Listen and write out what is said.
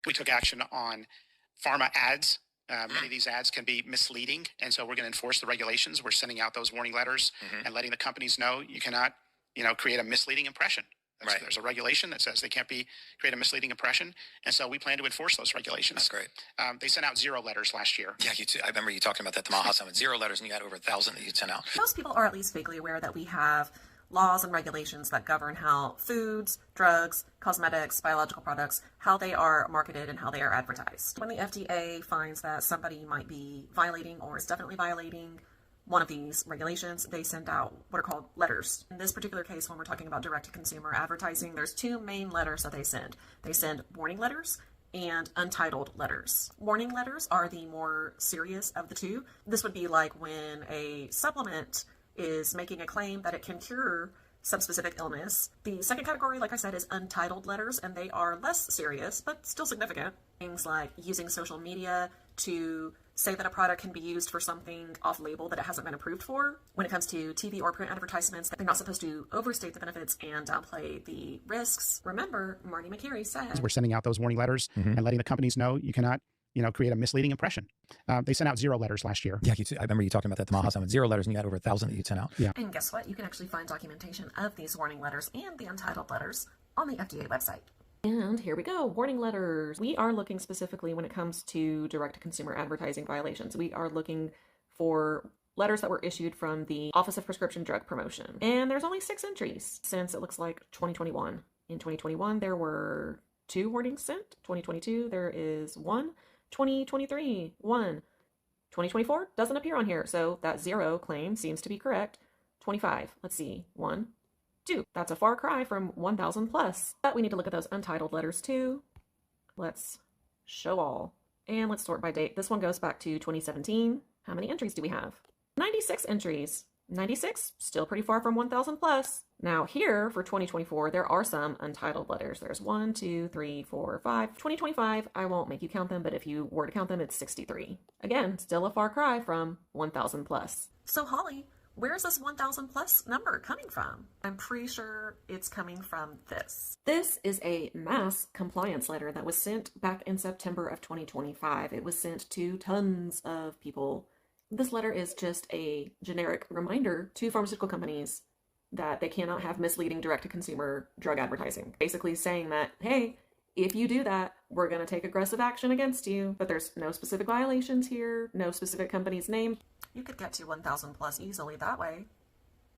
We took action on pharma ads. Many of these ads can be misleading, and so we're going to enforce the regulations. We're sending out those warning letters and letting the companies know you cannot, create a misleading impression. Right. There's a regulation that says they can't create a misleading impression, and so we plan to enforce those regulations. That's great. They sent out 0 letters last year. Yeah, you too. I remember you talking about that at the Maha Summit. 0 letters, and you had over 1,000 that you'd sent out. Most people are at least vaguely aware that we have laws and regulations that govern how foods, drugs, cosmetics, biological products, how they are marketed and how they are advertised. When the FDA finds that somebody might be violating or is definitely violating one of these regulations, they send out what are called letters. In this particular case, when we're talking about direct-to-consumer advertising, there's 2 main letters that they send. They send warning letters and untitled letters. Warning letters are the more serious of the 2. This would be like when a supplement is making a claim that it can cure some specific illness. The second category, like I said, is untitled letters, and they are less serious, but still significant. Things like using social media to say that a product can be used for something off-label that it hasn't been approved for. When it comes to TV or print advertisements, they're not supposed to overstate the benefits and downplay the risks. Remember, Marty McCary said, we're sending out those warning letters and letting the companies know you cannot create a misleading impression. They sent out 0 letters last year. Yeah, you too. I remember you talking about that at the Maha Summit. 0 letters, and you had over 1,000 that you'd sent out. Yeah. And guess what? You can actually find documentation of these warning letters and the untitled letters on the FDA website. And here we go, warning letters. We are looking specifically when it comes to direct-to-consumer advertising violations. We are looking for letters that were issued from the Office of Prescription Drug Promotion. And there's only 6 entries since it looks like 2021. In 2021, there were 2 warnings sent. 2022, there is 1. 2023, 1. 2024 doesn't appear on here, so that 0 claim seems to be correct. 25, let's see, 1, 2. That's a far cry from 1,000 plus. But we need to look at those untitled letters too. Let's show all. And let's sort by date. This one goes back to 2017. How many entries do we have? 96 entries. 96, still pretty far from 1,000 plus. Now here for 2024, there are some untitled letters. There's 1, 2, 3, 4, 5. 2025, I won't make you count them, but if you were to count them, it's 63. Again, still a far cry from 1,000 plus. So Holly, where's this 1,000 plus number coming from? I'm pretty sure it's coming from this. This is a mass compliance letter that was sent back in September of 2025. It was sent to tons of people. This letter is just a generic reminder to pharmaceutical companies that they cannot have misleading direct-to-consumer drug advertising. Basically saying that, hey, if you do that, we're going to take aggressive action against you. But there's no specific violations here, no specific company's name. You could get to 1,000 plus easily that way.